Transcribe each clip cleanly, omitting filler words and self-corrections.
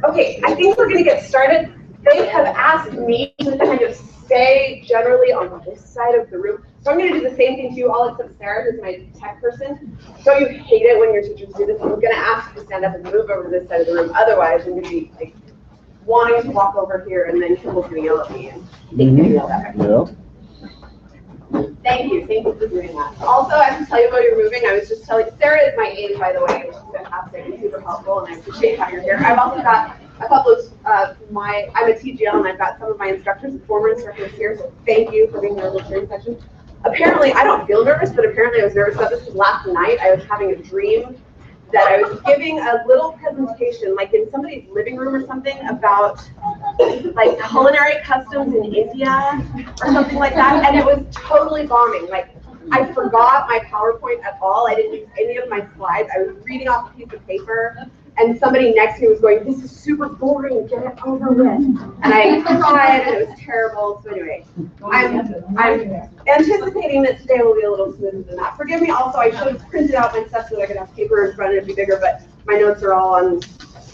Okay, I think we're going to get started. They have asked me to kind of stay generally on this side of the room. So I'm going to do the same thing to you all except Sarah, who's my tech person. Don't you hate it when your teachers do this? I'm going to ask you to stand up and move over to this side of the room. Otherwise, I'm going to be like wanting to walk over here, and then Kimball's going to yell at me and think they yell at me. Yeah. Thank you for doing that. Also, I have to tell you about your moving. I was just telling, Sarah is my aide, by the way, and she's fantastic and super helpful, and I appreciate having her here. I've also got a couple of I'm a TGL, and I've got some of my instructors and former instructors here, so thank you for being there in the training section. Apparently, I don't feel nervous, but apparently I was nervous about this because last night I was having a dream that I was giving a little presentation, like in somebody's living room or something, about like culinary customs in India or something like that, and it was totally bombing. Like, I forgot my PowerPoint at all. I didn't use any of my slides. I was reading off a piece of paper, and somebody next to me was going, "This is super boring, get it over with." And I cried, and it was terrible. So anyway, I'm anticipating that today will be a little smoother than that. Forgive me also, I should have printed out my stuff so that I could have paper in front and it'd be bigger, but my notes are all on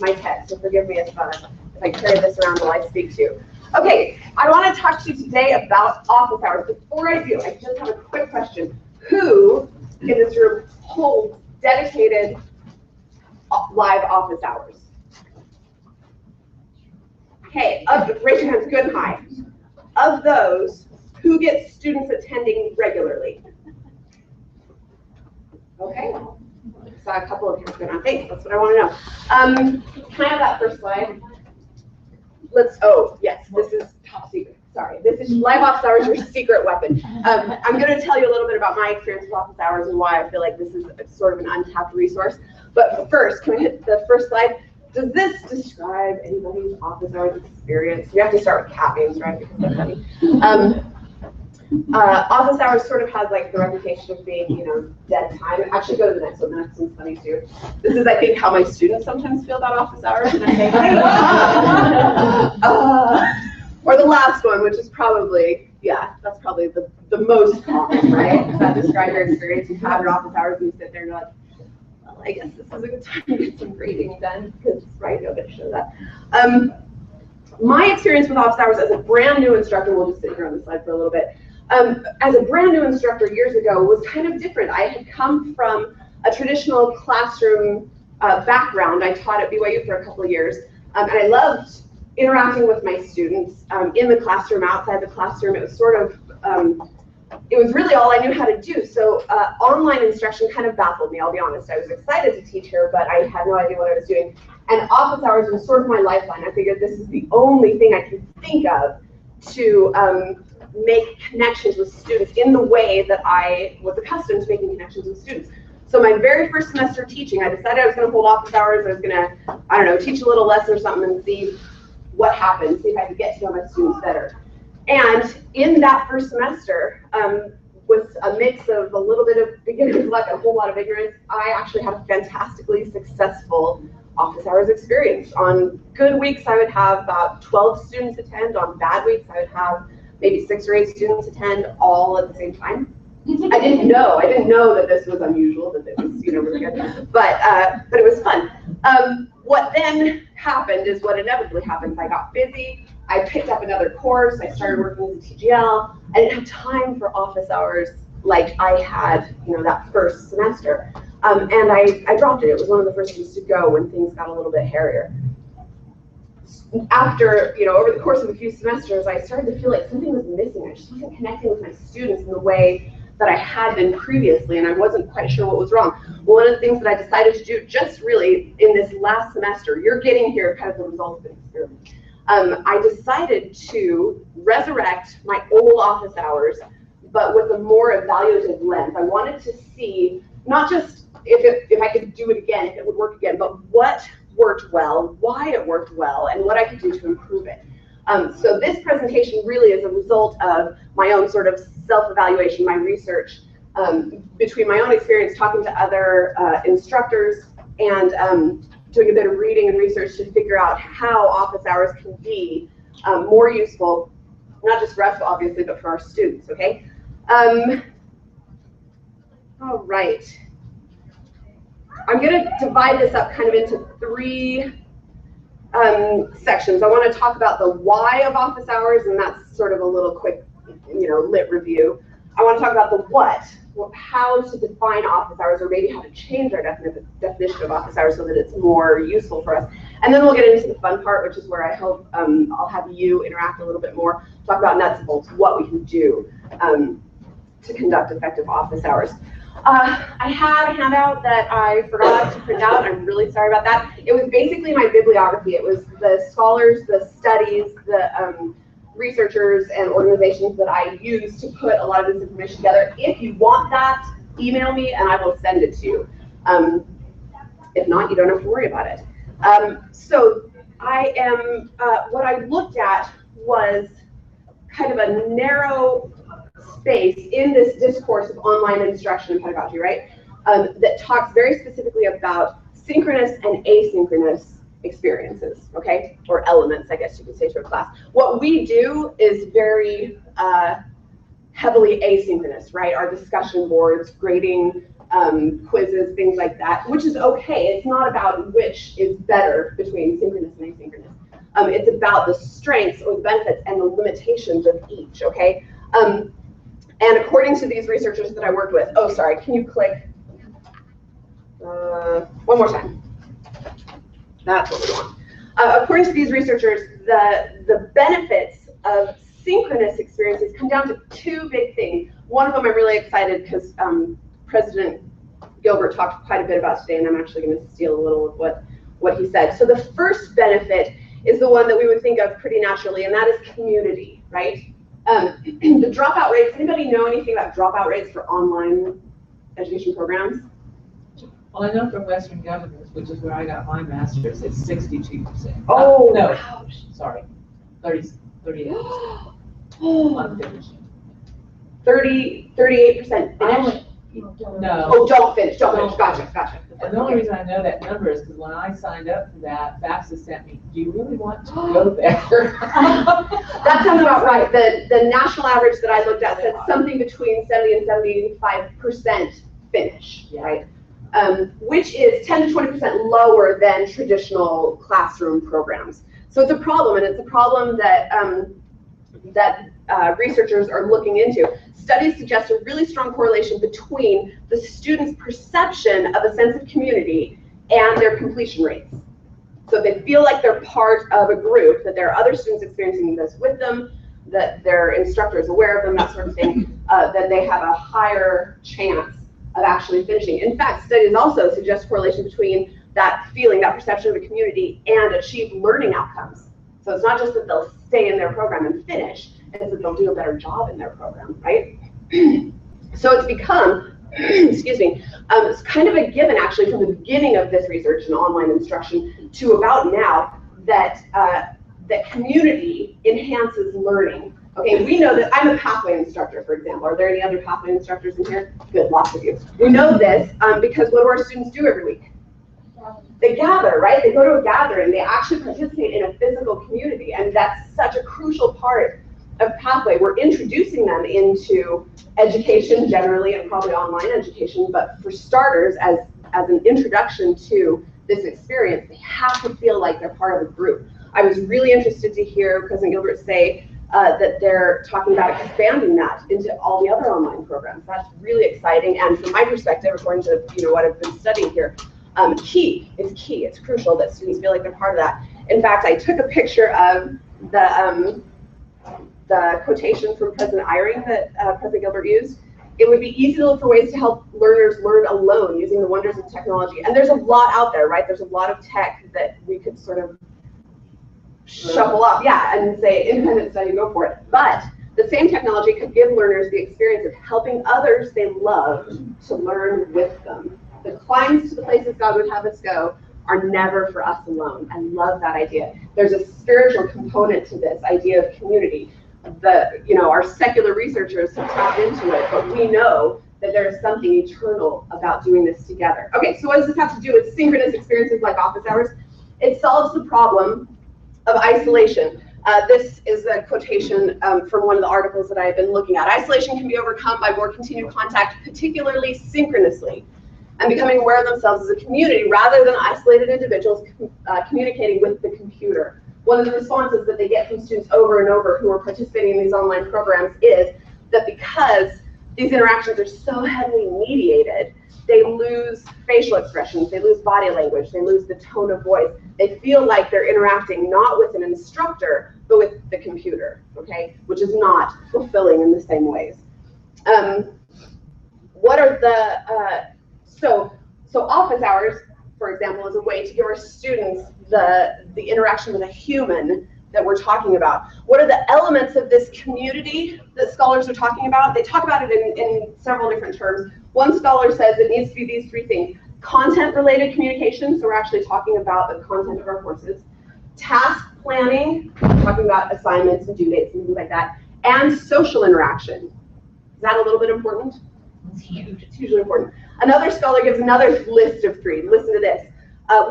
my text, so forgive me if I carry this around while I speak to you. Okay, I want to talk to you today about office hours. Before I do, I just have a quick question. Who in this room holds dedicated live office hours? Okay, raise your hands good and high. Of those, who gets students attending regularly? Okay, saw a couple of hands going on. Thanks, that's what I want to know. Can I have that first slide? Oh, yes, this is top secret. Sorry, this is live office hours, your secret weapon. I'm going to tell you a little bit about my experience with office hours and why I feel like this is sort of an untapped resource. But first, can we hit the first slide? Does this describe anybody's office hours experience? We have to start with cat names, right? Because they're funny. Office hours sort of has like the reputation of being, dead time. Actually, go to the next one. The next one's funny too. This is, I think, how my students sometimes feel about office hours. And I think, or the last one, which is probably, that's probably the most common, right? That describe your experience. You have your office hours and you sit there and you're like, well, I guess this is a good time to get some grading done because, right, you'll get to show that. My experience with office hours as a brand new instructor, we'll just sit here on the slide for a little bit. As a brand new instructor years ago was kind of different. I had come from a traditional classroom background. I taught at BYU for a couple of years, and I loved interacting with my students in the classroom, outside the classroom. It was sort of, it was really all I knew how to do. So online instruction kind of baffled me, I'll be honest. I was excited to teach here, but I had no idea what I was doing. And office hours was sort of my lifeline. I figured this is the only thing I can think of to make connections with students in the way that I was accustomed to making connections with students. So my very first semester teaching, I decided I was going to hold office hours. I was going to, I don't know, teach a little lesson or something and see what happened, see if I could get to know my students better. And in that first semester, with a mix of a little bit of beginner's luck and a whole lot of ignorance, I actually had a fantastically successful office hours experience. On good weeks, I would have about 12 students attend. On bad weeks, I would have maybe 6 or 8 students attend all at the same time. I didn't know that this was unusual, that this was, really good, but it was fun. What then happened is what inevitably happens. I got busy. I picked up another course. I started working as a TGL. I didn't have time for office hours like I had, that first semester. And I dropped it. It was one of the first things to go when things got a little bit hairier. After, over the course of a few semesters, I started to feel like something was missing. I just wasn't connecting with my students in the way that I had been previously, and I wasn't quite sure what was wrong. Well, one of the things that I decided to do just really in this last semester, you're getting here kind of the results of an experiment. I decided to resurrect my old office hours, but with a more evaluative lens. I wanted to see not just if I could do it again, if it would work again, but what worked well, why it worked well, and what I could do to improve it. So this presentation really is a result of my own sort of self-evaluation, my research, between my own experience talking to other instructors and doing a bit of reading and research to figure out how office hours can be more useful, not just for us, obviously, but for our students, okay? All right. I'm going to divide this up kind of into three sections. I want to talk about the why of office hours, and that's sort of a little quick, lit review. I want to talk about the what, how to define office hours, or maybe how to change our definition of office hours so that it's more useful for us. And then we'll get into the fun part, which is where I hope I'll have you interact a little bit more, talk about nuts and bolts, what we can do to conduct effective office hours. I had a handout that I forgot to print out. I'm really sorry about that. It was basically my bibliography. It was the scholars, the studies, the researchers and organizations that I use to put a lot of this information together. If you want that, email me and I will send it to you. If not, you don't have to worry about it. So I am, what I looked at was kind of a narrow space in this discourse of online instruction and pedagogy, right? That talks very specifically about synchronous and asynchronous experiences, okay? Or elements, I guess you could say, to a class. What we do is very heavily asynchronous, right? Our discussion boards, grading, quizzes, things like that, which is okay. It's not about which is better between synchronous and asynchronous. It's about the strengths or the benefits and the limitations of each, okay? And according to these researchers that I worked with, oh, sorry, can you click? One more time. That's what we want. According to these researchers, the benefits of synchronous experiences come down to two big things. One of them I'm really excited because President Gilbert talked quite a bit about today, and I'm actually going to steal a little of what he said. So the first benefit is the one that we would think of pretty naturally, and that is community, right? The dropout rates, anybody know anything about dropout rates for online education programs? Well, I know from Western Governors, which is where I got my master's, it's 62%. Oh, no, ouch. Sorry, 38%. Unfinished. 38% finish? No. Oh, don't finish. Gotcha. And the only reason I know that number is because when I signed up for that, FAFSA sent me, do you really want to go there? That sounds about right. The national average that I looked at said something between 70 and 75% finish, yeah. Right? Which is 10 to 20% lower than traditional classroom programs. So it's a problem, and it's a problem that researchers are looking into. Studies suggest a really strong correlation between the students' perception of a sense of community and their completion rates. So they feel like they're part of a group, that there are other students experiencing this with them, that their instructor is aware of them, that sort of thing, that they have a higher chance of actually finishing. In fact, studies also suggest correlation between that feeling, that perception of a community, and achieved learning outcomes. So it's not just that they'll stay in their program and finish, it's that they'll do a better job in their program, right? So it's become, excuse me, it's kind of a given actually from the beginning of this research in online instruction to about now that that community enhances learning. Okay, we know that I'm a pathway instructor, for example. Are there any other pathway instructors in here? Good, lots of you. We know this because what do our students do every week? They gather, right? They go to a gathering. They actually participate in a physical community, and that's such a crucial part of Pathway. We're introducing them into education generally, and probably online education, but for starters, as an introduction to this experience, they have to feel like they're part of a group. I was really interested to hear President Gilbert say that they're talking about expanding that into all the other online programs. That's really exciting, and from my perspective, according to what I've been studying here, key. It's crucial that students feel like they're part of that. In fact, I took a picture of the quotation from President Eyring that President Gilbert used, It would be easy to look for ways to help learners learn alone using the wonders of technology. And there's a lot out there, right? There's a lot of tech that we could sort of shuffle up, yeah, and say independent study, go for it. But the same technology could give learners the experience of helping others they love to learn with them. The climbs to the places God would have us go are never for us alone. I love that idea. There's a spiritual component to this idea of community. Our secular researchers have tapped into it, but we know that there is something eternal about doing this together. Okay, so what does this have to do with synchronous experiences like office hours? It solves the problem of isolation. This is a quotation from one of the articles that I've been looking at. Isolation can be overcome by more continued contact, particularly synchronously, and becoming aware of themselves as a community rather than isolated individuals communicating with the computer. One of the responses that they get from students over and over who are participating in these online programs is that because these interactions are so heavily mediated, they lose facial expressions, they lose body language, they lose the tone of voice. They feel like they're interacting not with an instructor, but with the computer, okay? Which is not fulfilling in the same ways. What are the, so office hours, for example, is a way to give our students the interaction with a human that we're talking about. What are the elements of this community that scholars are talking about? They talk about it in several different terms. One scholar says it needs to be these three things. Content-related communication, so we're actually talking about the content of our courses. Task planning, talking about assignments and due dates and things like that. And social interaction. Is that a little bit important? It's huge. It's hugely important. Another scholar gives another list of three. Listen to this.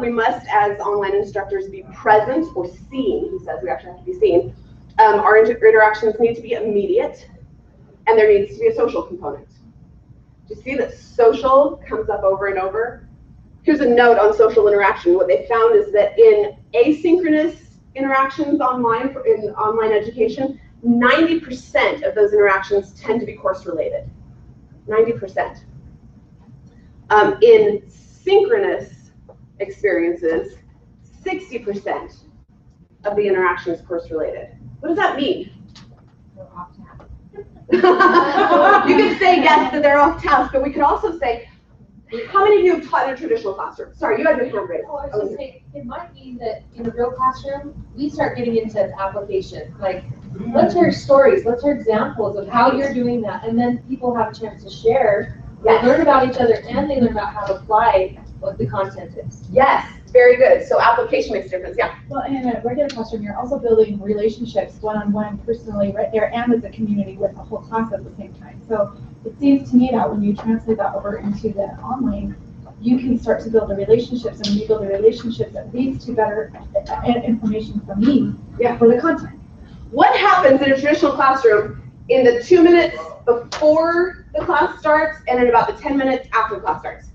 We must, as online instructors, be present or seen. He says we actually have to be seen. Our interactions need to be immediate, and there needs to be a social component. Do you see that social comes up over and over? Here's a note on social interaction. What they found is that in asynchronous interactions online, in online education, 90% of those interactions tend to be course related. 90%. In synchronous experiences, 60% of the interaction is course related. What does that mean? You could say yes, that they're off task, but we could also say, how many of you have taught in a traditional classroom? Sorry, you had your hand raised. Oh, I was just saying, it might mean that in a real classroom, we start getting into application. Like, let's hear stories, let's hear examples of how you're doing that, and then people have a chance to share. They learn about each other, and they learn about how to apply what the content is. Yes, very good. So application makes a difference, yeah. Well, in a regular classroom, you're also building relationships one-on-one, personally, right there, and with the community, with the whole class at the same time. So it seems to me that when you translate that over into the online, you can start to build the relationships, and when you build the relationships, that leads to better information for me, for the content. What happens in a traditional classroom in the 2 minutes before the class starts and in about the 10 minutes after the class starts?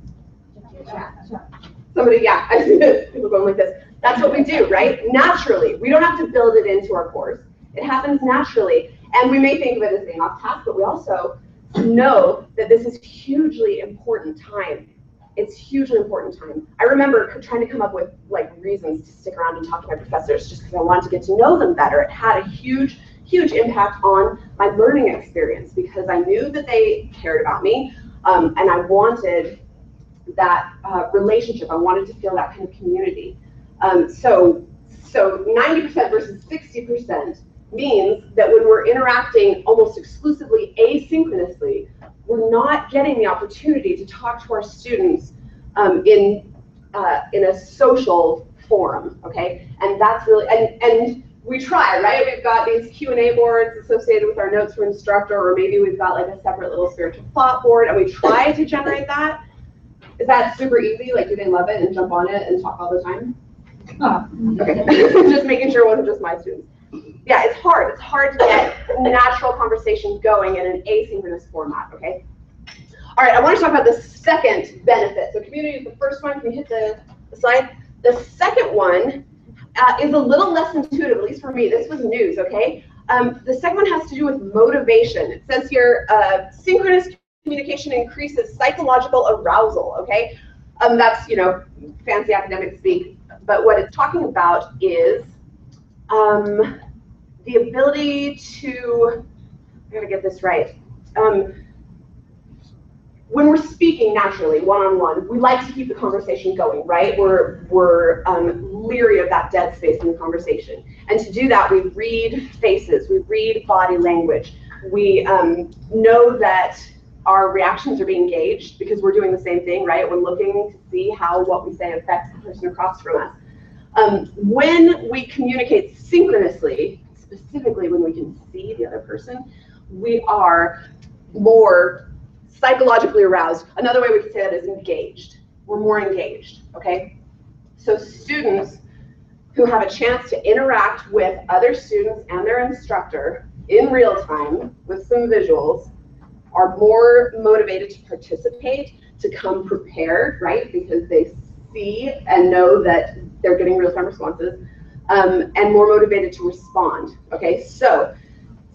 Somebody, yeah, I see this. People going like this. That's what we do, right? Naturally. We don't have to build it into our course. It happens naturally. And we may think of it as being off task, but we also know that this is hugely important time. It's hugely important time. I remember trying to come up with reasons to stick around and talk to my professors just because I wanted to get to know them better. It had a huge impact on my learning experience because I knew that they cared about me, and I wanted that relationship. I wanted to feel that kind of community. So 90% versus 60% means that when we're interacting almost exclusively asynchronously, we're not getting the opportunity to talk to our students in a social forum, okay? And that's really, and we try, right? We've got these Q&A boards associated with our notes from instructor, or maybe we've got like a separate little spiritual thought board, and we try to generate that. Is that super easy? Like, do they love it and jump on it and talk all the time? Okay, just making sure it wasn't just my students. Yeah, it's hard. It's hard to get natural conversation going in an asynchronous format, okay? All right, I want to talk about the second benefit. So community is the first one. Can you hit the slide? The second one is a little less intuitive, at least for me. This was news, okay? The second one has to do with motivation. It says here, synchronous communication increases psychological arousal, okay? That's, fancy academic speak. But what it's talking about is the ability to, I gotta get this right, when we're speaking naturally, one-on-one, we like to keep the conversation going, right? We're leery of that dead space in the conversation. And to do that, we read faces, we read body language. We know that our reactions are being gauged because we're doing the same thing, right? We're looking to see how what we say affects the person across from us. When we communicate synchronously, specifically when we can see the other person, we are more psychologically aroused. Another way we could say that is engaged. We're more engaged, okay? So students who have a chance to interact with other students and their instructor in real time with some visuals are more motivated to participate, to come prepared, right? Because they see and know that they're getting real-time responses, and more motivated to respond, okay? So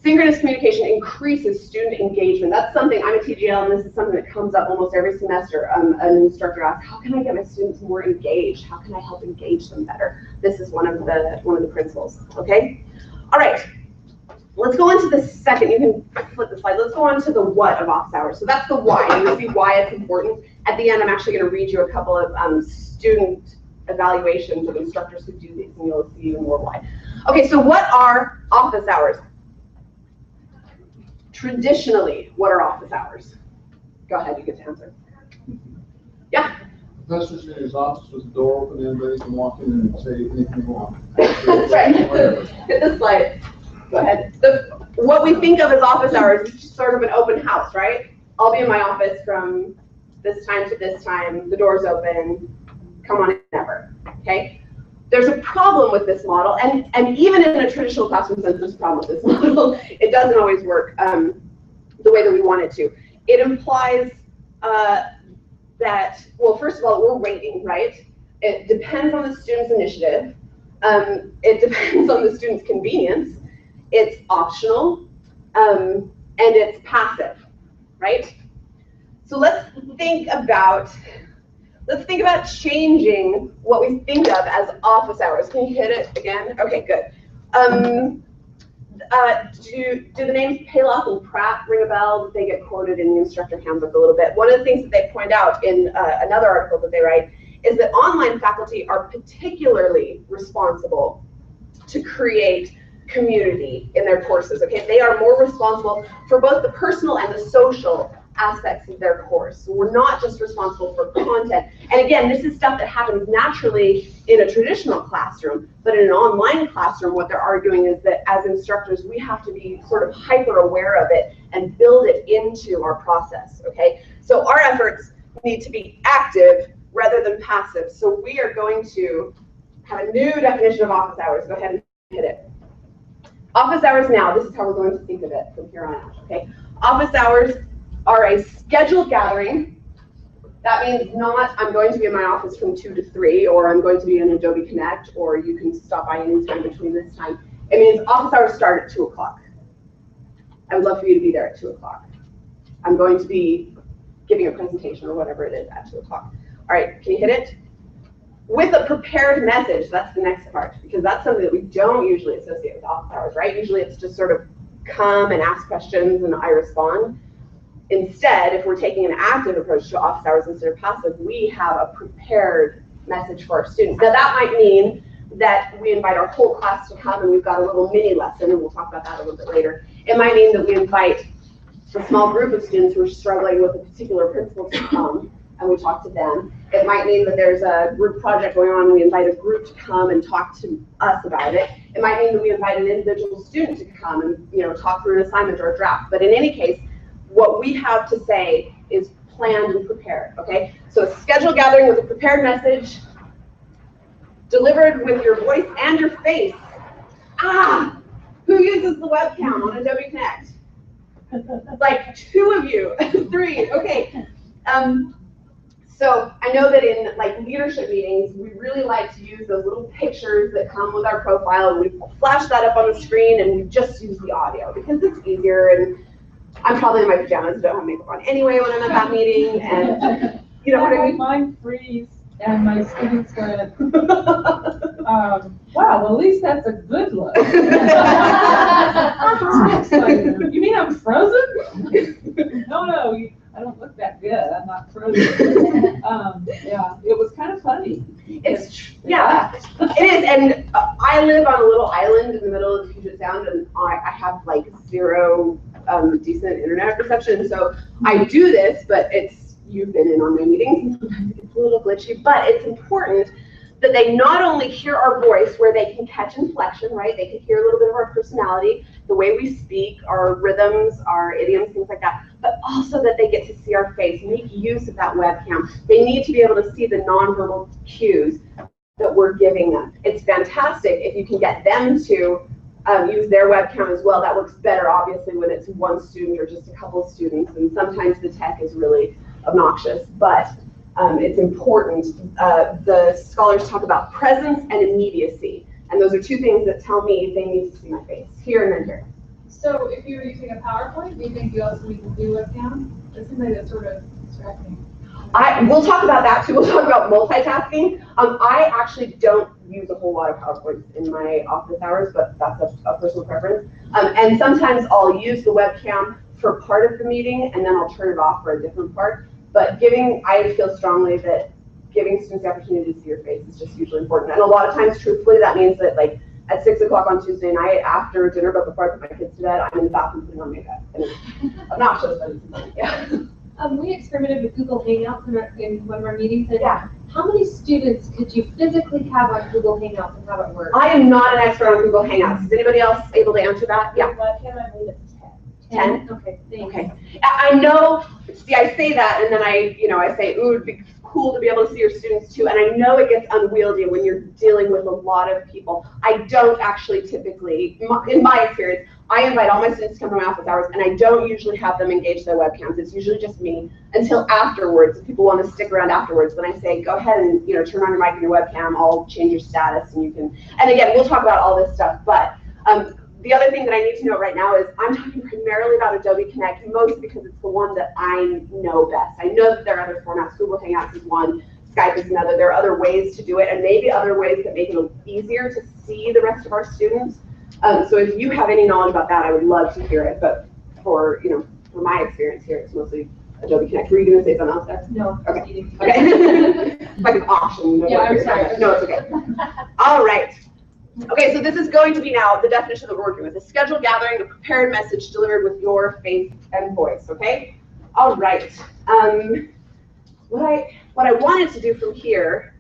synchronous communication increases student engagement. That's something, I'm a TGL, and this is something that comes up almost every semester. An instructor asks, how can I get my students more engaged? How can I help engage them better? This is one of the principles, okay? All right, let's go into the second, you can flip the slide. Let's go on to the what of office hours. So that's the why, you'll see why it's important. At the end, I'm actually gonna read you a couple of student evaluations of instructors who do these, and you'll see even more why. Okay, so what are office hours? Traditionally, what are office hours? Go ahead, you get to answer. Yeah? Professor's in his office with the door open, anybody can walk in and say anything you want. That's right. Hit the slide. Go ahead. What we think of as office hours is just sort of an open house, right? I'll be in my office from this time to this time, the door's open, come on in ever, okay? There's a problem with this model, and even in a traditional classroom sense, there's a problem with this model. It doesn't always work the way that we want it to. It implies that, well, first of all, we're waiting, right? It depends on the student's initiative. It depends on the student's convenience. It's optional, and it's passive, right? So let's think about changing what we think of as office hours. Can you hit it again? Okay, good. Do the names Paloff and Pratt ring a bell? They get quoted in the instructor handbook a little bit. One of the things that they point out in another article that they write is that online faculty are particularly responsible to create community in their courses, okay? They are more responsible for both the personal and the social aspects of their course. So we're not just responsible for content. And again, this is stuff that happens naturally in a traditional classroom, but in an online classroom, what they're arguing is that as instructors, we have to be sort of hyper aware of it and build it into our process, okay? So our efforts need to be active rather than passive. So we are going to have a new definition of office hours. Go ahead and hit it. Office hours now, this is how we're going to think of it from here on out, okay? Office hours are a scheduled gathering. That means not I'm going to be in my office from 2 to 3, or I'm going to be in Adobe Connect, or you can stop by anytime between this time. It means office hours start at 2 o'clock. I would love for you to be there at 2 o'clock. I'm going to be giving a presentation or whatever it is at 2 o'clock. All right, can you hit it? With a prepared message, that's the next part, because that's something that we don't usually associate with office hours, right? Usually it's just sort of come and ask questions and I respond. Instead, if we're taking an active approach to office hours instead of passive, we have a prepared message for our students. Now that might mean that we invite our whole class to come and we've got a little mini lesson, and we'll talk about that a little bit later. It might mean that we invite a small group of students who are struggling with a particular principle to come and we talk to them. It might mean that there's a group project going on and we invite a group to come and talk to us about it. It might mean that we invite an individual student to come and talk through an assignment or a draft. But in any case, what we have to say is planned and prepared, okay? So a scheduled gathering with a prepared message, delivered with your voice and your face. Ah, who uses the webcam on Adobe Connect? Like 2 of you, 3, okay. So I know that in like leadership meetings, we really like to use those little pictures that come with our profile, and we flash that up on the screen and we just use the audio because it's easier. And I'm probably in my pajamas, don't have makeup on anyway when I'm at that meeting, and you know what I mean? Mine freeze, and my students went, wow, at least that's a good look. You mean I'm frozen? No, I don't look that good, I'm not frozen. Yeah, it was kind of funny. Yeah, it is, and I live on a little island in the middle of Puget Sound, and I have like zero decent internet reception, so I do this, but you've been in on my meetings, sometimes it's a little glitchy, but it's important that they not only hear our voice where they can catch inflection, right? They can hear a little bit of our personality, the way we speak, our rhythms, our idioms, things like that, but also that they get to see our face, make use of that webcam. They need to be able to see the nonverbal cues that we're giving them. It's fantastic if you can get them to use their webcam as well. That works better, obviously, when it's one student or just a couple of students, and sometimes the tech is really obnoxious, but it's important. The scholars talk about presence and immediacy, and those are two things that tell me they need to see my face, here and then here. So if you were using a PowerPoint, do you think you also need to do webcam? It seems like that's sort of distracting. We'll talk about that too. We'll talk about multitasking. I actually don't use a whole lot of PowerPoints in my office hours, but that's a personal preference. And sometimes I'll use the webcam for part of the meeting, and then I'll turn it off for a different part. But I feel strongly that giving students the opportunity to see your face is just hugely important. And a lot of times, truthfully, that means that like at 6 o'clock on Tuesday night after dinner, but before I put my kids to bed, I'm in the bathroom putting on makeup. And it's obnoxious, but it's funny, yeah. We experimented with Google Hangouts in one of our meetings, and Yeah. how many students could you physically have on Google Hangouts and have it work? I am not an expert on Google Hangouts. Is anybody else able to answer that? Yeah. Webcam, I believe it's 10? Okay, thanks. Okay. I know, see, I say that, and then I say, ooh, it'd be cool to be able to see your students too. And I know it gets unwieldy when you're dealing with a lot of people. I don't actually typically, in my experience, I invite all my students to come to my office hours, and I don't usually have them engage their webcams. It's usually just me until afterwards. If people want to stick around afterwards, then I say, go ahead and turn on your mic and your webcam. I'll change your status, and you can. And again, we'll talk about all this stuff. But the other thing that I need to know right now is I'm talking primarily about Adobe Connect, mostly because it's the one that I know best. I know that there are other formats. Google Hangouts is one, Skype is another. There are other ways to do it, and maybe other ways that make it easier to see the rest of our students. So if you have any knowledge about that, I would love to hear it. But for my experience here, it's mostly Adobe Connect. Were you going to say something else there? No. Okay. Okay. Like an option. Yeah, I'm sorry. No, it's okay. All right. Okay, so this is going to be now the definition that we're working with: a scheduled gathering, a prepared message delivered with your face and voice. Okay. All right. What I wanted to do from here,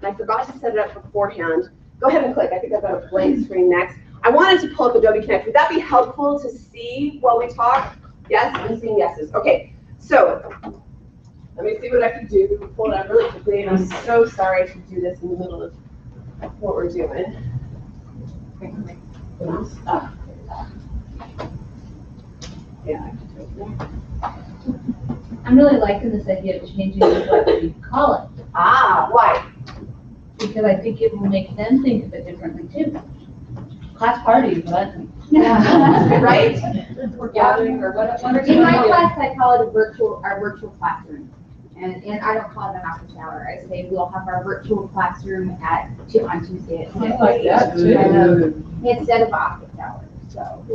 and I forgot to set it up beforehand. Go ahead and click. I think I've got a blank screen next. I wanted to pull up Adobe Connect. Would that be helpful to see while we talk? Yes, I'm seeing yeses. Okay, so let me see what I can do to pull it up really quickly. And I'm so sorry to do this in the middle of what we're doing. Yeah, I can do it. I'm really liking this idea of changing what we call it, Why? because I think it will make them think of it differently too. Class party, but. Right? We're gathering or whatever. In my class, I call it our virtual classroom. And I don't call it an office hour. I say we'll have our virtual classroom on Tuesday at 6. I like that too. Instead of office hours. So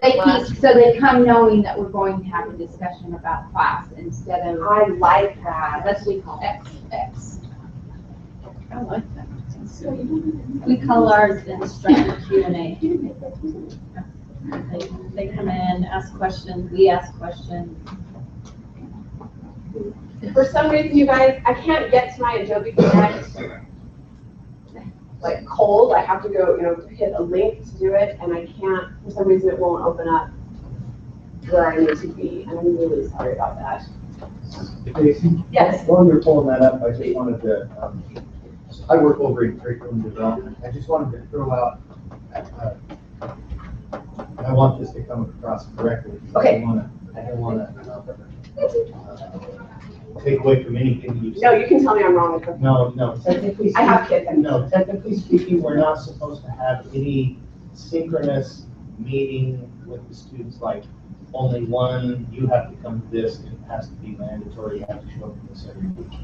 they come knowing that we're going to have a discussion about class instead of. I like that. That's what we call it. X. I like that. We call ours instructor Q&A. They come in, ask questions, we ask questions. For some reason, you guys, I can't get to my Adobe Connect like cold. I have to go, hit a link to do it, and I can't. For some reason, it won't open up where I need to be, and I'm really sorry about that. Casey? Yes. While you're pulling that up, I just wanted to, I work over in curriculum development. I just wanted to throw out, I want this to come across correctly. Okay. I don't wanna take away from anything you said. No, you can tell me I'm wrong. No, technically I have kids. technically speaking, we're not supposed to have any synchronous meeting with the students, like only one, you have to come to this, it has to be mandatory, you have to show up for this every week.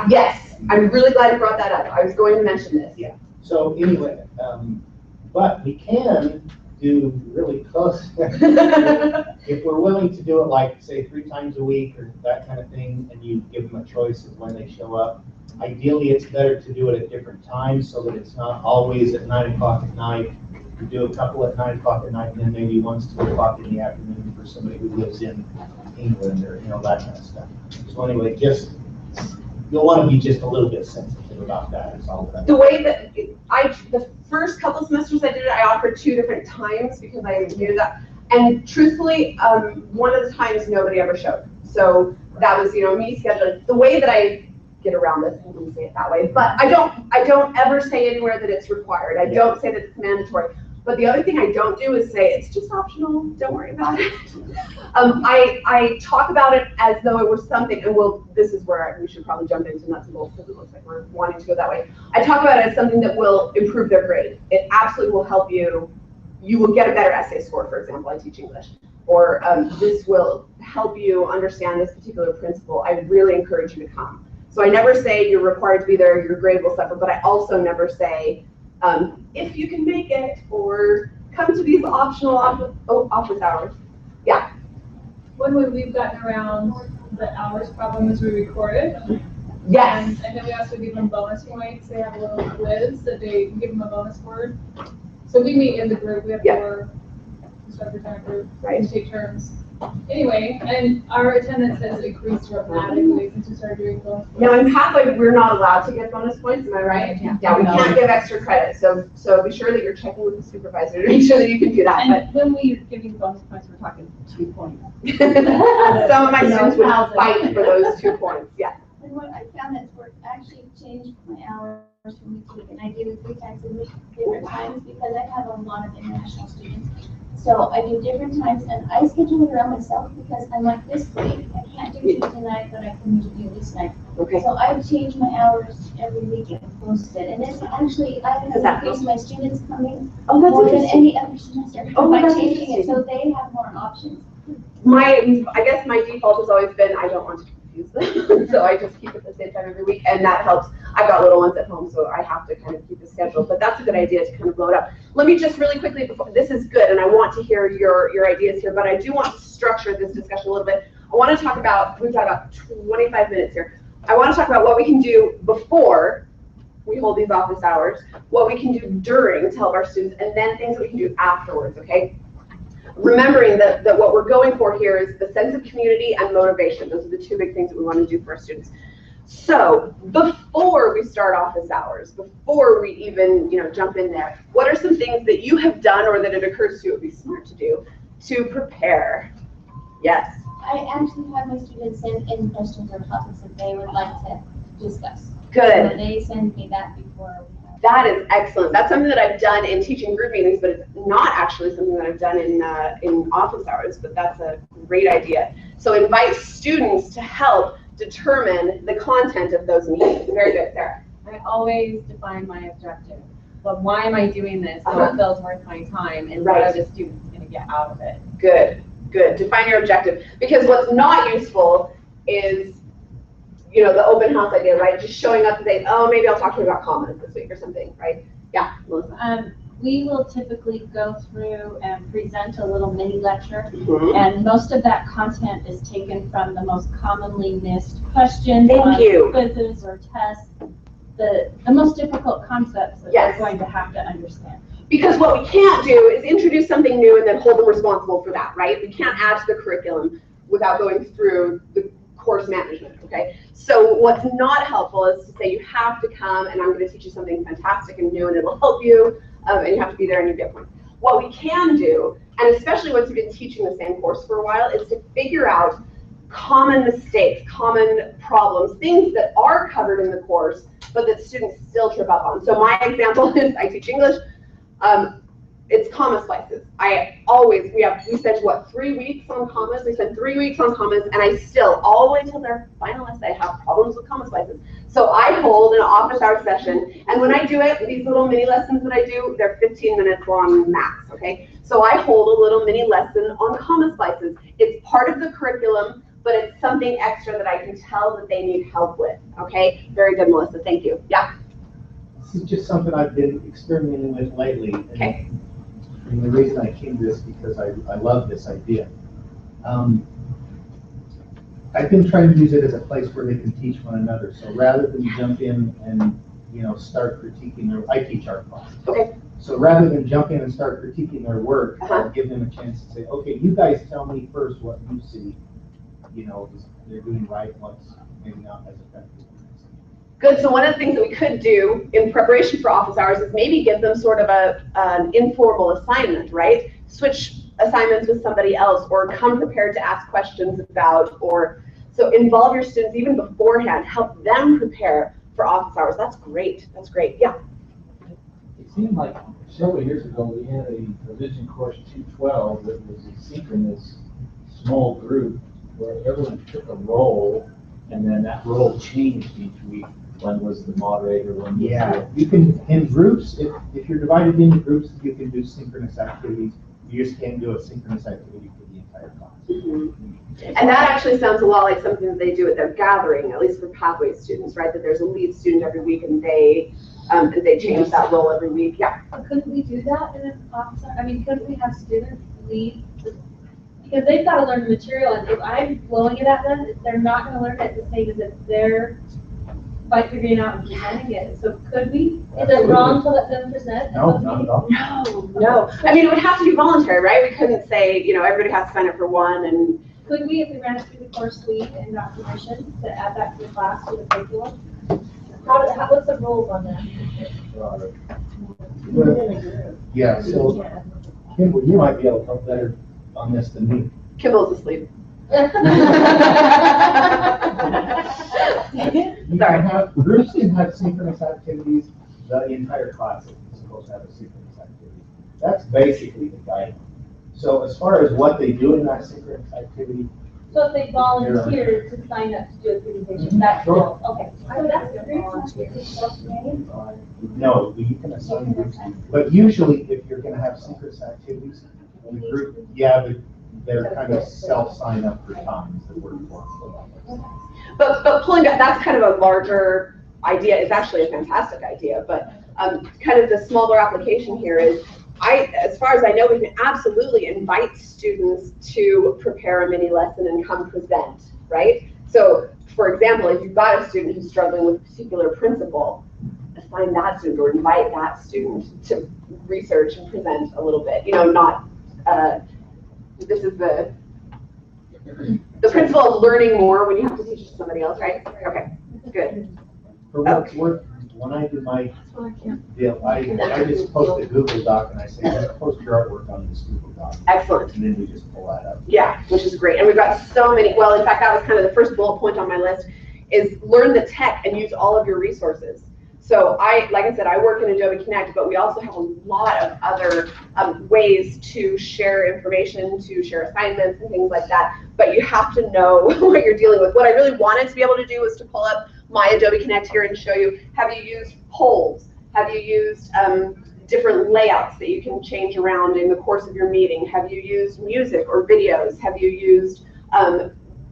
Yes, I'm really glad you brought that up. I was going to mention this. Yeah. So anyway, but we can do really close, if we're willing to do it like, say, 3 times a week or that kind of thing, and you give them a choice of when they show up, ideally, it's better to do it at different times so that it's not always at 9 o'clock at night. You do a couple at 9 o'clock at night, and then maybe once 2 o'clock in the afternoon for somebody who lives in England or, that kind of stuff. So anyway, you'll want to be just a little bit sensitive about that, is all that. The way that the first couple semesters I did it, I offered 2 different times because I knew that. And truthfully, one of the times nobody ever showed. So that was, me scheduling. The way that I get around this, I wouldn't say it that way, but I don't ever say anywhere that it's required. I don't say that it's mandatory. But the other thing I don't do is say it's just optional. Don't worry about it. I talk about it as though it was something, and this is where we should probably jump into nuts and bolts because it looks like we're wanting to go that way. I talk about it as something that will improve their grade. It absolutely will help you. You will get a better essay score, for example. I teach English. Or this will help you understand this particular principle. I really encourage you to come. So I never say you're required to be there, your grade will suffer, but I also never say, if you can make it, or come to these optional office hours. Yeah. One way we've gotten around the hours problem is we record it. Yes. And then we also give them bonus points. They have a little quiz that they give them a bonus for. So we meet in the group. We have 4 instructors in our group. Right. We take turns. Anyway, and our attendance has increased dramatically since we started doing bonus points. Now in Pathway, we're not allowed to get bonus points, am I right? Yeah, we can't give extra credit. So be sure that you're checking with the supervisor to make sure that you can do that. And when we're giving bonus points, we're talking 2 points. Some of my students would fight for those 2 points, yeah. And what I found that's worked, I actually changed my hours from week to week, and I do it 3 times a week, different times, because I have a lot of international students. So I do different times, and I schedule it around myself because I'm like, this week, I can't do Tuesday night, but I can do this night. Okay. So I change my hours every week and post it, and it's actually, I have increased my students coming more than any other semester by changing it, so they have more options. I guess my default has always been I don't want to confuse them, so I just keep it the same time every week, and that helps. I've got little ones at home, so I have to kind of keep the schedule, but that's a good idea to kind of blow it up. Let me just really quickly, this is good, and I want to hear your ideas here, but I do want to structure this discussion a little bit. I want to talk about, we've got about 25 minutes here. I want to talk about what we can do before we hold these office hours, what we can do during to help our students, and then things that we can do afterwards, okay? Remembering that what we're going for here is the sense of community and motivation. Those are the 2 big things that we want to do for our students. So before we start office hours, before we even jump in there, what are some things that you have done or that it occurs to you it would be smart to do to prepare? Yes. I actually have my students send in questions or topics that they would like to discuss. Good. So they send me that before we have. That is excellent. That's something that I've done in teaching group meetings, but it's not actually something that I've done in office hours, but that's a great idea. So invite students to help determine the content of those meetings. Very good, Sarah. I always define my objective. But why am I doing this? So it feels worth my time, and what are the students going to get out of it? Good, good. Define your objective. Because what's not useful is, the open house idea, right? Just showing up and saying, oh, maybe I'll talk to you about comments this week or something, right? Yeah, Melissa. We will typically go through and present a little mini lecture, and most of that content is taken from the most commonly missed questions on quizzes or tests, the most difficult concepts that they're going to have to understand. Because what we can't do is introduce something new and then hold them responsible for that, right? We can't add to the curriculum without going through the course management, okay? So what's not helpful is to say you have to come and I'm going to teach you something fantastic and new and it'll help you, and you have to be there and you get points. What we can do, and especially once you've been teaching the same course for a while, is to figure out common mistakes, common problems, things that are covered in the course, but that students still trip up on. So my example is I teach English. It's comma splices. We spent what, 3 weeks on commas? We spent 3 weeks on commas, and I still, all the way till their final essay, have problems with comma splices. So I hold an office hour session, and when I do it, these little mini lessons that I do, they're 15 minutes long max, okay? So I hold a little mini lesson on comma splices. It's part of the curriculum, but it's something extra that I can tell that they need help with, okay? Very good, Melissa, thank you. Yeah? This is just something I've been experimenting with lately. Okay. and the reason I came to this because I love this idea. I've been trying to use it as a place where they can teach one another. So rather than jump in and, start critiquing I teach art class. Okay. So rather than jump in and start critiquing their work, I'll give them a chance to say, okay, you guys tell me first what you see, is they're doing right, what's maybe not as effective. Good, so one of the things that we could do in preparation for office hours is maybe give them sort of an informal assignment, right? Switch assignments with somebody else, or come prepared to ask questions about, or so involve your students even beforehand, help them prepare for office hours. That's great, yeah. It seemed like several years ago, we had a revision course 212 that was a synchronous small group where everyone took a role, and then that role changed each week. One was the moderator, one was You can, in groups, if you're divided into groups, you can do synchronous activities. You just can't do a synchronous activity for the entire class. And that actually sounds a lot like something that they do at their gathering, at least for pathway students, right? That there's a lead student every week, and they change that role every week. Yeah. Couldn't we do that in an office? I mean, couldn't we have students lead? Because they've got to learn the material, and if I'm blowing it at them, they're not going to learn it the same as if they're by figuring out and presenting it. So could we? Is it wrong to let them present? No, not at all. No. I mean, it would have to be voluntary, right? We couldn't say, everybody has to sign up for one, and Could we, if we ran it through the course lead and got permission to add that to the class, to the curriculum? What's the rules on that? Yeah, so Kimball, you might be able to help better on this than me. Kimball's asleep. Groups can have synchronous activities. The entire class is supposed to have a synchronous activity. That's basically the guideline. So as far as what they do in that synchronous activity. So if they volunteer to sign up to do a presentation, that's cool. Okay. So that's great. No, you can assign groups. But usually if you're going to have synchronous activities, in the group, they're kind of self-sign up for times that work for them. But pulling back, that's kind of a larger idea. It's actually a fantastic idea, but kind of the smaller application here is, as far as I know, we can absolutely invite students to prepare a mini lesson and come present, right? So, for example, if you've got a student who's struggling with a particular principle, assign that student or invite that student to research and present a little bit. Not, this is the principle of learning more when you have to teach it to somebody else, right? Okay, good. For what's worth, when I do my deal, I just post a Google Doc and I say, post your artwork on this Google Doc. Excellent. And then we just pull that up. Yeah, which is great. And we've got so many, well, in fact, that was kind of the first bullet point on my list, is learn the tech and use all of your resources. So like I said, I work in Adobe Connect, but we also have a lot of other ways to share information, to share assignments and things like that. But you have to know what you're dealing with. What I really wanted to be able to do was to pull up my Adobe Connect here and show you, have you used polls? Have you used different layouts that you can change around in the course of your meeting? Have you used music or videos? Have you used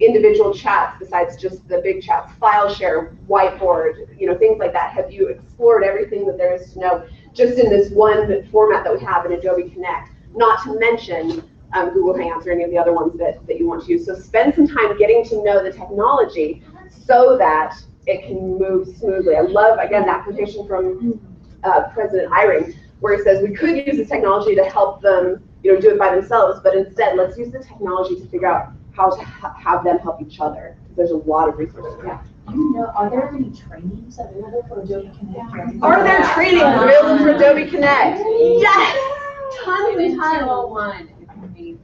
individual chats besides just the big chats, file share, whiteboard, things like that? Have you explored everything that there is to know just in this one format that we have in Adobe Connect? Not to mention Google Hangouts or any of the other ones that you want to use. So spend some time getting to know the technology so that it can move smoothly. I love, again, that quotation from President Eyring, where he says we could use this technology to help them do it by themselves, but instead let's use the technology to figure out how to have them help each other. There's a lot of resources. Yeah. Are there any trainings available for Adobe Connect? Are there trainings available for Adobe Connect? Yes! Tons and tons. 201.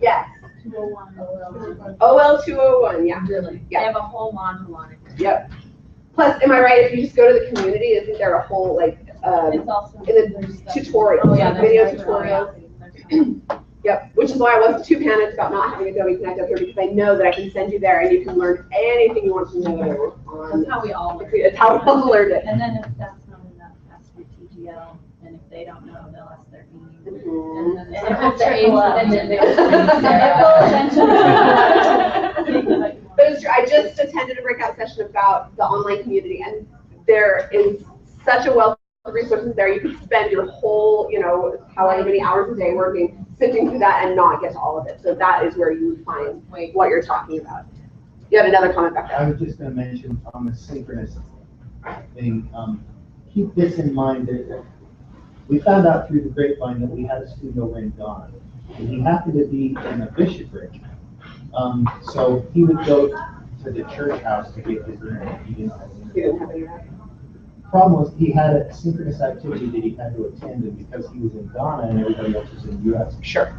Yes. 201. OL 201, yeah. Really? Yeah. They have a whole module on it. Yep. Plus, am I right, if you just go to the community, I think there are a whole, It's also in the tutorials, Oh, yeah, video that's tutorials. Yep, which is why I wasn't too panicked about not having Adobe Connect up here, because I know that I can send you there and you can learn anything you want to know on. That's how we all learn. It's how we all learned it. And then if that's not enough, ask your TGL, and if they don't know, they'll ask their dean. Mhm. And If then it's the age, then they But it's true. I just attended a breakout session about the online community, and there is such a wealth the resources there. You could spend your whole, however many hours a day working, sifting through that and not get to all of it. So that is where you would find what you're talking about. You had another comment back there. I was just gonna mention on the synchronous thing, keep this in mind that we found out through the grapevine that we had a student over in Ghana, and he happened to be in a bishopric. So he would go to the church house to get his internet. He didn't have internet. Problem was, he had a synchronous activity that he had to attend, and because he was in Ghana and everybody else was in the US,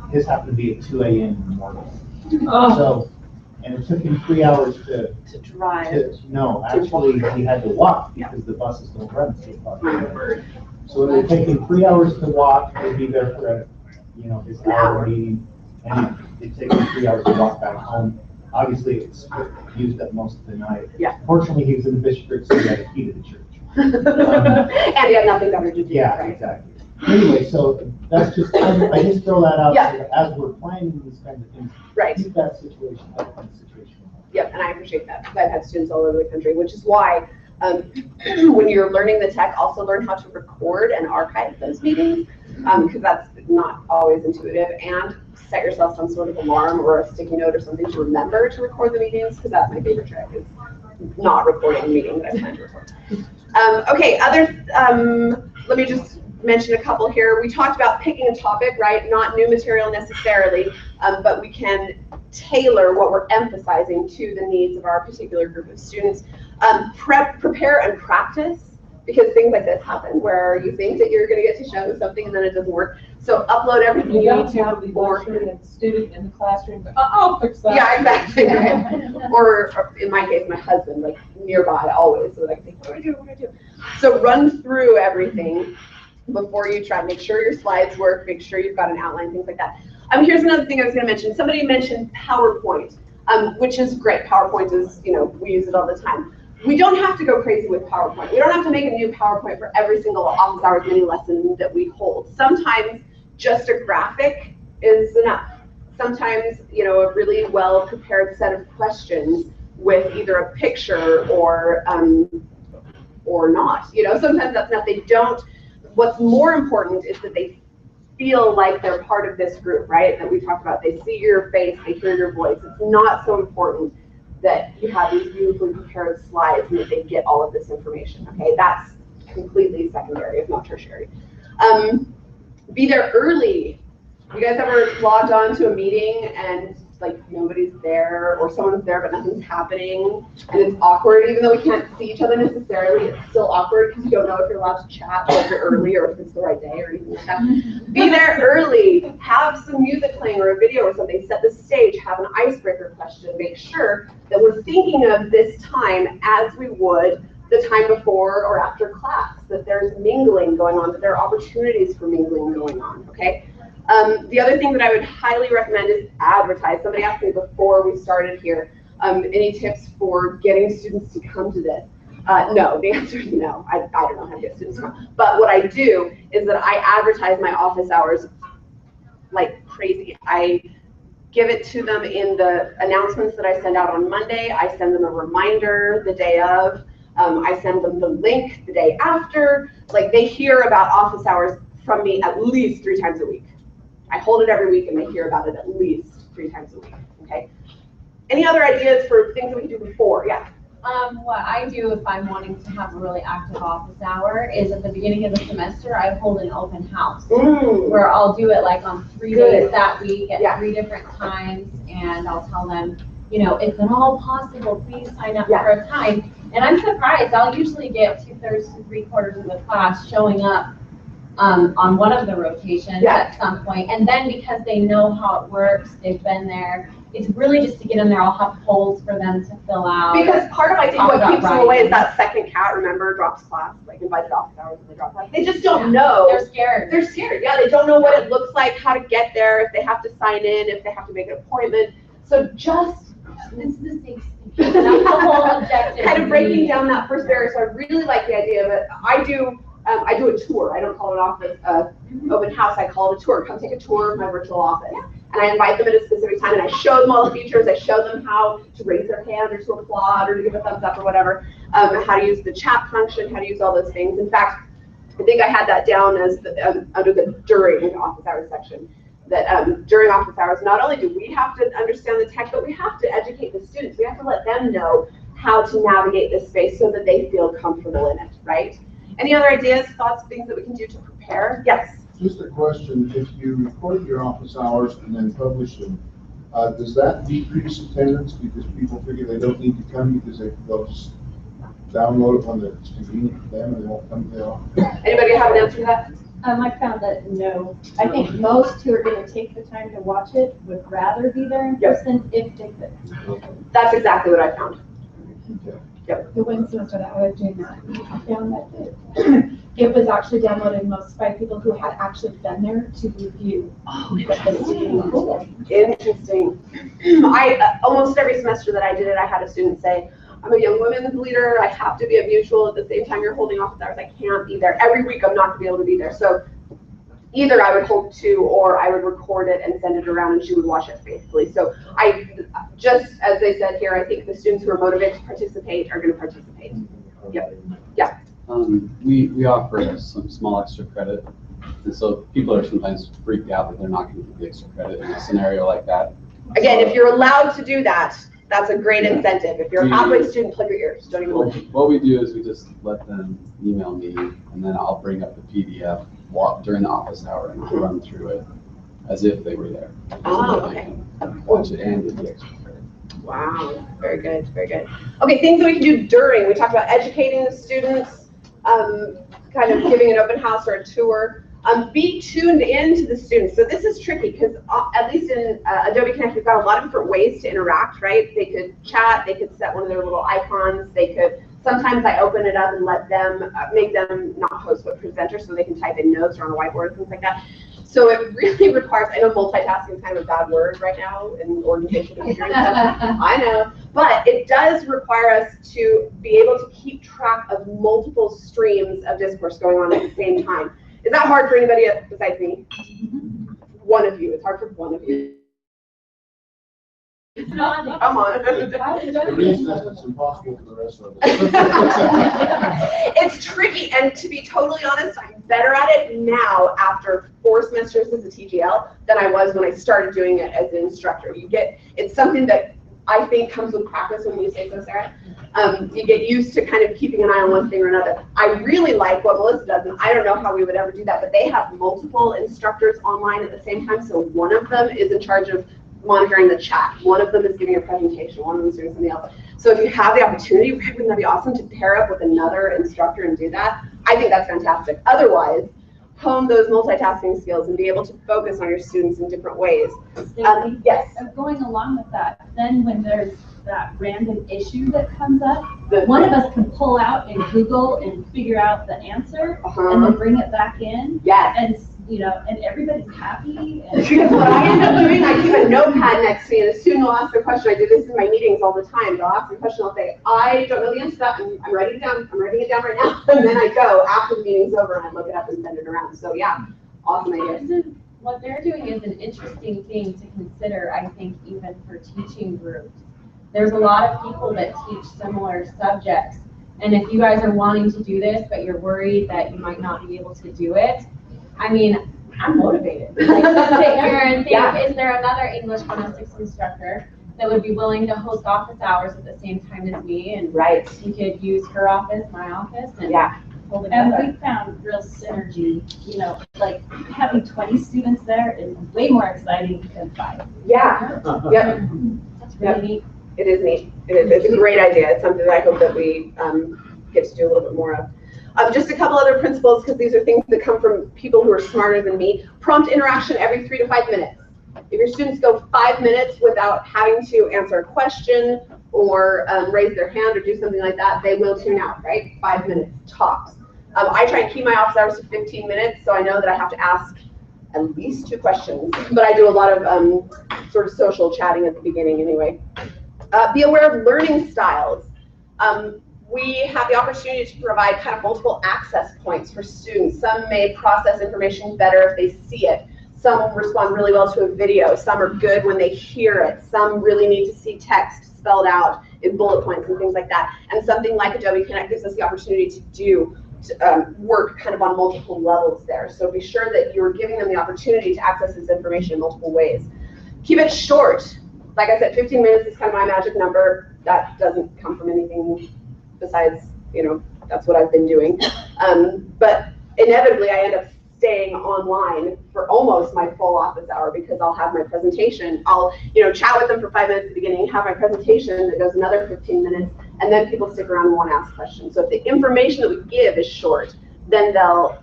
his happened to be at 2 a.m. in the morning. So, and it took him 3 hours to drive. No, actually, he had to walk because the buses don't run at 2 o'clock. So it would take him 3 hours to walk, he'd be there for his hour meeting, and it'd take him 3 hours to walk back home. Obviously, it's used up most of the night. Yeah. Fortunately, he was in the bishopric, so he had a key to the church. And he had nothing better to do. Yeah, right? exactly. Anyway, so that's just, I just throw that out there as we're planning these kinds of things. Right. Keep that situation, Yep, and I appreciate that because I've had students all over the country, which is why when you're learning the tech, also learn how to record and archive those meetings because that's not always intuitive, and set yourself some sort of alarm or a sticky note or something to remember to record the meetings because that's my favorite trick is not recording the meeting that I plan to record. Okay, let me just mention a couple here. We talked about picking a topic, right? Not new material necessarily, but we can tailor what we're emphasizing to the needs of our particular group of students. Prepare and practice, because things like this happen where you think that you're going to get to show something and then it doesn't work. So upload everything you need to have the student in the classroom, but I'll fix that. Yeah, exactly. or in my case, my husband, like nearby always, so I can think, what do I do? So run through everything before you try. Make sure your slides work. Make sure you've got an outline, things like that. Here's another thing I was going to mention. Somebody mentioned PowerPoint, which is great. PowerPoint is, we use it all the time. We don't have to go crazy with PowerPoint. We don't have to make a new PowerPoint for every single office hours mini lesson that we hold. Sometimes just a graphic is enough. Sometimes, a really well prepared set of questions with either a picture or not. Sometimes that's enough. They don't. What's more important is that they feel like they're part of this group, right? That we talked about. They see your face, they hear your voice. It's not so important that you have these beautifully prepared slides and that they get all of this information, okay? That's completely secondary, if not tertiary. Be there early. You guys ever logged on to a meeting and like nobody's there, or someone's there but nothing's happening, and it's awkward, even though we can't see each other necessarily, it's still awkward because you don't know if you're allowed to chat or if you're early or if it's the right day or anything like that. Be there early, have some music playing or a video or something, set the stage, have an icebreaker question, make sure that we're thinking of this time as we would the time before or after class, that there's mingling going on, that there are opportunities for mingling going on, okay? The other thing that I would highly recommend is advertise. Somebody asked me before we started here, any tips for getting students to come to this? No, the answer is no. I don't know how to get students to come. But what I do is that I advertise my office hours like crazy. I give it to them in the announcements that I send out on Monday. I send them a reminder the day of. I send them the link the day after. Like, they hear about office hours from me at least 3 times a week. I hold it every week and they hear about it at least 3 times a week, okay? Any other ideas for things that we can do before? Yeah. What I do if I'm wanting to have a really active office hour is at the beginning of the semester, I hold an open house where I'll do it like on 3 days that week at 3 different times, and I'll tell them, if at all possible, please sign up for a time. And I'm surprised, I'll usually get 2/3 to 3/4 of the class showing up on one of the rotations at some point. And then because they know how it works, they've been there, it's really just to get in there. I'll have polls for them to fill out. Because part of, I think, what keeps them away is that second cat, remember, drops class, like invited office hours and they drop class. They just don't know. They're scared. They're scared, they don't know what it looks like, how to get there, if they have to sign in, if they have to make an appointment. So just, this is the safe space. That's the whole objective. kind of breaking down that first barrier. So I really like the idea of it. I do a tour. I don't call it an office, open house. I call it a tour. Come take a tour of my virtual office. And I invite them at a specific time, and I show them all the features. I show them how to raise their hand or to applaud or to give a thumbs up or whatever, how to use the chat function, how to use all those things. In fact, I think I had that down as under the during office hours section. That during office hours, not only do we have to understand the tech, but we have to educate the students. We have to let them know how to navigate this space so that they feel comfortable in it, right? Any other ideas, thoughts, things that we can do to prepare? Yes? Just a question, if you record your office hours and then publish them, does that decrease attendance because people figure they don't need to come because they'll just download it when it's convenient for them and they won't come to the office? Anybody have an answer to that? I found that no. I think most who are gonna take the time to watch it would rather be there in Yep. person if they could. That's exactly what I found. The one semester that I was doing that, I found that it was actually downloaded most by people who had actually been there to review. Interesting. Almost every semester that I did it, I had a student say, I'm a young women's leader, I have to be at Mutual at the same time you're holding office hours, I can't be there. Every week I'm not gonna be able to be there. So either I would hold 2 or I would record it and send it around and she would watch it faithfully. So just as they said here, I think the students who are motivated to participate are gonna participate. Yep. Yeah. We offer some small extra credit. And so people are sometimes freaked out that they're not gonna get the extra credit in a scenario like that. Again, if you're allowed to do that, that's a great incentive. If you're a halfway student, plug your ears. Don't even listen. What we do is we just let them email me and then I'll bring up the PDF during the office hour and I'll run through it as if they were there. Oh, So they okay. can watch it and get the extra credit. Wow, very good, very good. Okay, things that we can do during. We talked about educating the students, kind of giving an open house or a tour. Be tuned in to the students. So this is tricky because at least in Adobe Connect, we've got a lot of different ways to interact, right? They could chat, they could set one of their little icons, they could, sometimes I open it up and let them, make them not host but presenter so they can type in notes or on a whiteboard, things like that. So it really requires, I know multitasking is kind of a bad word right now in organization and stuff. I know, but it does require us to be able to keep track of multiple streams of discourse going on at the same time. Is that hard for anybody besides me? One of you. It's hard for one of you. Come on. The reason is it's impossible for the rest of us. It's tricky, and to be totally honest, I'm better at it now after 4 semesters as a TGL than I was when I started doing it as an instructor. It's something that I think comes with practice, when you say so, Sarah. You get used to kind of keeping an eye on one thing or another. I really like what Melissa does, and I don't know how we would ever do that, but they have multiple instructors online at the same time, so one of them is in charge of monitoring the chat. One of them is giving a presentation, one of them is doing something else. So if you have the opportunity, wouldn't that be awesome to pair up with another instructor and do that? I think that's fantastic. Otherwise, hone those multitasking skills and be able to focus on your students in different ways. Yes? Going along with that, then when there's that random issue that comes up, one of us can pull out and Google and figure out the answer and then bring it back in. Yes. And, you know, and everybody's happy. And Because what I end up doing, I keep a notepad next to me, and a student will ask a question. I do this in my meetings all the time. They'll ask a question, I'll say, I don't know the answer to that, I'm writing it down. I'm writing it down right now. And then I go after the meeting's over and I look it up and send it around. So yeah, awesome idea. What they're doing is an interesting thing to consider, I think, even for teaching groups. There's a lot of people that teach similar subjects. And if you guys are wanting to do this, but you're worried that you might not be able to do it, I mean, I'm motivated. Like, to sit here and think, is there another English 106 instructor that would be willing to host office hours at the same time as me? And you could use her office, my office, and hold it together. we found real synergy, you know, like having 20 students there is way more exciting than 5. Yeah. Yep. That's really neat. It is neat. It's a great idea. It's something that I hope that we get to do a little bit more of. Just a couple other principles, because these are things that come from people who are smarter than me. Prompt interaction every 3 to 5 minutes. If your students go 5 minutes without having to answer a question or raise their hand or do something like that, they will tune out, right? 5 minutes tops. I try and keep my office hours to 15 minutes, so I know that I have to ask at least 2 questions. But I do a lot of sort of social chatting at the beginning anyway. Be aware of learning styles. We have the opportunity to provide kind of multiple access points for students. Some may process information better if they see it. Some respond really well to a video. Some are good when they hear it. Some really need to see text spelled out in bullet points and things like that. And something like Adobe Connect gives us the opportunity to do work kind of on multiple levels there. So be sure that you're giving them the opportunity to access this information in multiple ways. Keep it short. Like I said, 15 minutes is kind of my magic number. That doesn't come from anything besides, that's what I've been doing. But inevitably I end up staying online for almost my full office hour because I'll have my presentation. I'll, chat with them for 5 minutes at the beginning, have my presentation that goes another 15 minutes, and then people stick around and want to ask questions. So if the information that we give is short, then they'll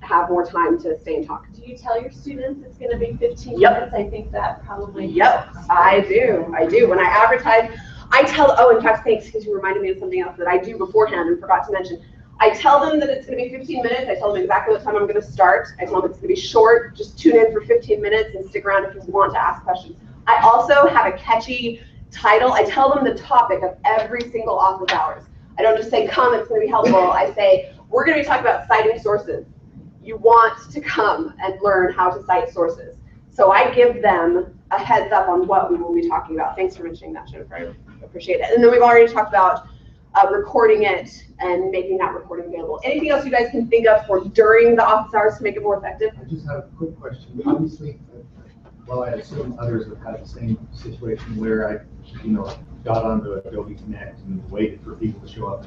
have more time to stay and talk. Do you tell your students it's going to be 15 Yep. minutes? I think that probably. Yep, I do. When I advertise, I tell, in fact, thanks, because you reminded me of something else that I do beforehand and forgot to mention. I tell them that it's going to be 15 minutes. I tell them exactly what time I'm going to start. I tell them it's going to be short. Just tune in for 15 minutes and stick around if you want to ask questions. I also have a catchy title. I tell them the topic of every single office hours. I don't just say, come, it's going to be helpful. I say, we're going to be talking about citing sources. You want to come and learn how to cite sources. So I give them a heads up on what we will be talking about. Thanks for mentioning that, Jennifer. I appreciate it. And then we've already talked about recording it and making that recording available. Anything else you guys can think of for during the office hours to make it more effective? I just have a quick question. Obviously, well, I assume others have had the same situation where I, got onto Adobe Connect and waited for people to show up.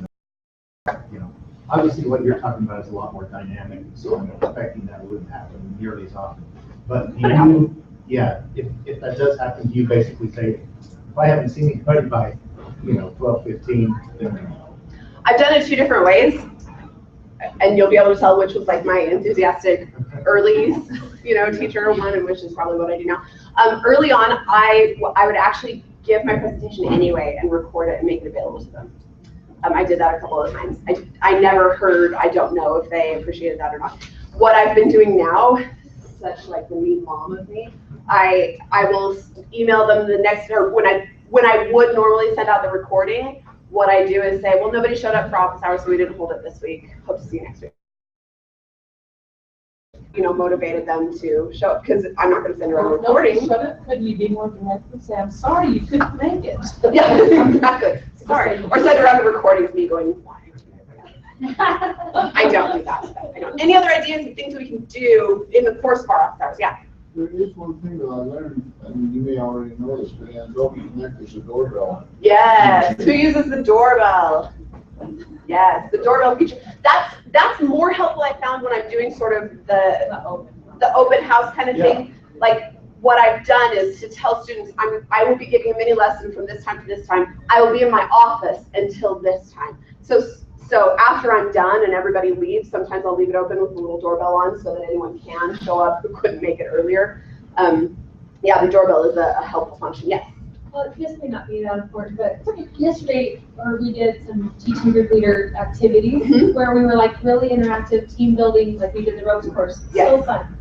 And, obviously what you're talking about is a lot more dynamic, so I'm expecting that wouldn't happen nearly as often. But do you, if that does happen, do you basically say, if I haven't seen anybody by 12:15, then I've done it 2 different ways, and you'll be able to tell which was like my enthusiastic early, teacher one, and which is probably what I do now. Early on, I would actually give my presentation anyway and record it and make it available to them. I did that a couple of times. I never heard, I don't know if they appreciated that or not. What I've been doing now, such like the mean mom of me, I will email them the next, or when I would normally send out the recording, what I do is say, well, nobody showed up for office hours, so we didn't hold it this week. Hope to see you next week. Motivated them to show up, because I'm not going to send around a recording. Couldn't you be more direct and say, I'm sorry you couldn't make it? Yeah, exactly. Sorry. Or send around a recording of me going, why? I don't do that. I don't. Any other ideas of things we can do in the course of our office hours? Yeah. There is one thing that I learned, and you may already know this, but in Adobe Connect, there's a doorbell. Yes. Who uses the doorbell? Yes, the doorbell feature. That's more helpful, I found, when I'm doing sort of the open house kind of thing. Like, what I've done is to tell students, I will be giving a mini lesson from this time to this time. I will be in my office until this time. So after I'm done and everybody leaves, sometimes I'll leave it open with a little doorbell on so that anyone can show up who couldn't make it earlier. Yeah, the doorbell is a helpful function. Yes. Well, this may not be that important, but yesterday, we did some teaching group leader activities where we were like really interactive team building, like we did the ropes course. Yes. So fun.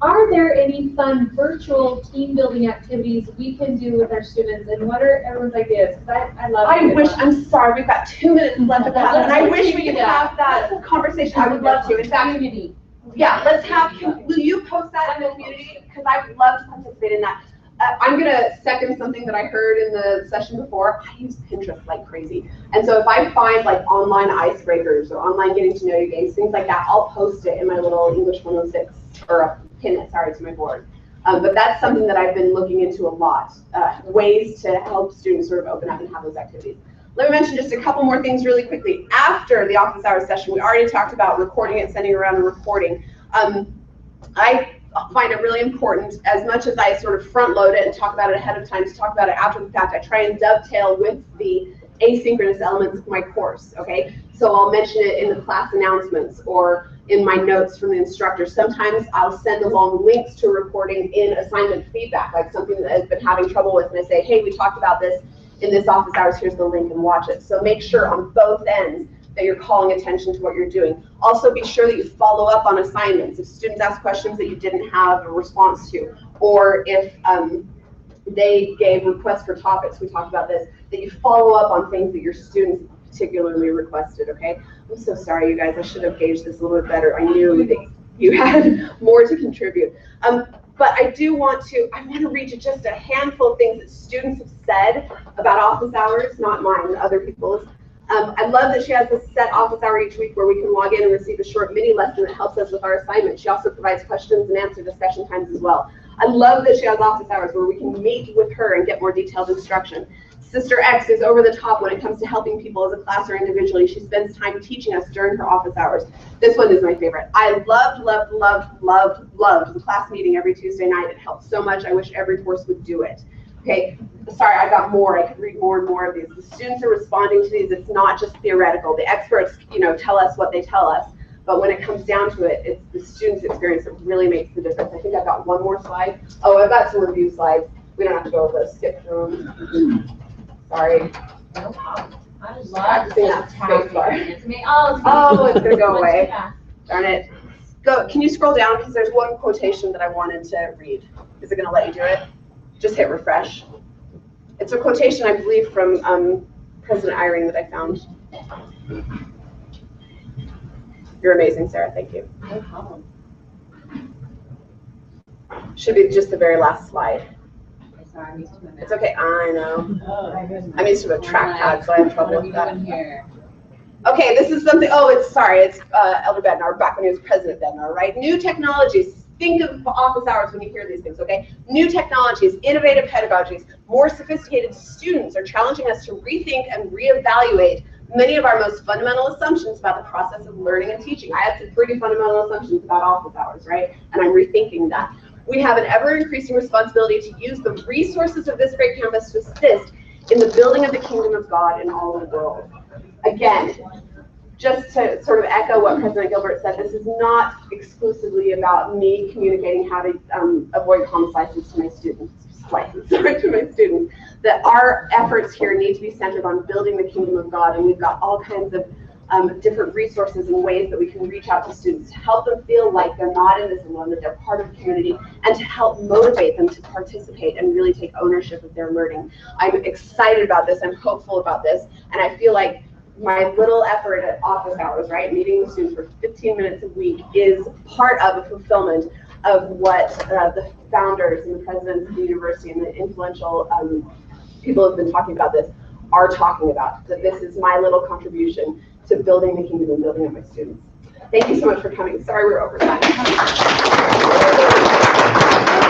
Are there any fun virtual team building activities we can do with our students, and what are everyone's ideas? Because I love it. I'm sorry, we've got 2 minutes left of class, and I wish we could have that conversation. I would love to. In fact, yeah, let's have, will you post that in the community? Because I would love to participate in that. I'm going to second something that I heard in the session before. I use Pinterest like crazy. And so if I find like online icebreakers or online getting to know you games, things like that, I'll post it in my little English 106, or pin it, sorry, to my board. But that's something that I've been looking into a lot, ways to help students sort of open up and have those activities. Let me mention just a couple more things really quickly. After the office hours session, we already talked about recording it, sending around and recording. I find it really important, as much as I sort of front load it and talk about it ahead of time, to talk about it after the fact. I try and dovetail with the asynchronous elements of my course, okay? So I'll mention it in the class announcements or in my notes from the instructor. Sometimes I'll send along links to recording in assignment feedback, like something that I've been having trouble with, and I say, hey, we talked about this in this office hours, here's the link, and watch it. So make sure on both ends that you're calling attention to what you're doing. Also be sure that you follow up on assignments. If students ask questions that you didn't have a response to, or if they gave requests for topics, we talked about this, that you follow up on things that your students particularly requested, okay? I'm so sorry, you guys. I should have gauged this a little bit better. I knew that you had more to contribute. But I want to read you just a handful of things that students have said about office hours, not mine, other people's. I love that she has this set office hour each week where we can log in and receive a short mini lesson that helps us with our assignment. She also provides questions and answer discussion times as well. I love that she has office hours where we can meet with her and get more detailed instruction. Sister X is over the top when it comes to helping people as a class or individually. She spends time teaching us during her office hours. This one is my favorite. I loved the class meeting every Tuesday night. It helped so much. I wish every course would do it. Okay, sorry, I got more. I could read more and more of these. The students are responding to these. It's not just theoretical. The experts, tell us what they tell us. But when it comes down to it, it's the student's experience that really makes the difference. I think I've got one more slide. Oh, I've got some review slides. We don't have to go over those. Skip through them. Sorry. No problem. I love Practicing that space bar. Oh, it's gonna go away. Darn it. Go. Can you scroll down because there's one quotation that I wanted to read. Is it gonna let you do it? Just hit refresh. It's a quotation, I believe, from President Eyring that I found. You're amazing, Sarah. Thank you. No problem. Should be just the very last slide. Sorry, I'm used to my It's okay. I know. Oh, I'm used to a trackpad, so I have trouble with that. Here. Okay, this is something. Oh, it's Elder Bednar, back when he was President Bednar, right? New technologies. Think of office hours when you hear these things, okay? New technologies, innovative pedagogies, more sophisticated students are challenging us to rethink and reevaluate many of our most fundamental assumptions about the process of learning and teaching. I had some pretty fundamental assumptions about office hours, right? And I'm rethinking that. We have an ever-increasing responsibility to use the resources of this great campus to assist in the building of the kingdom of God in all of the world. Again, just to sort of echo what President Gilbert said, this is not exclusively about me communicating how to avoid homicides to my students. That our efforts here need to be centered on building the kingdom of God, and we've got all kinds of different resources and ways that we can reach out to students to help them feel like they're not in this alone, that they're part of the community, and to help motivate them to participate and really take ownership of their learning. I'm excited about this, I'm hopeful about this, and I feel like my little effort at office hours, right, meeting with students for 15 minutes a week is part of a fulfillment of what the founders and the presidents of the university and the influential people who have been talking about this are talking about, that this is my little contribution to building the kingdom and building up my students. Thank you so much for coming. Sorry we're over time. If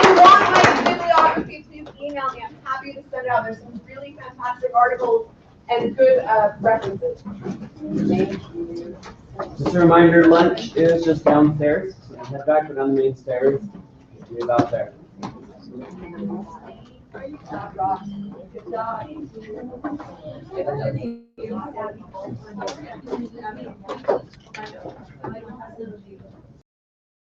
you want my bibliography, please email me. I'm happy to send it out. There's some really fantastic articles and good references. Thank you. Just a reminder, lunch is just downstairs. So head back down the main stairs. It'll be about there. Good job.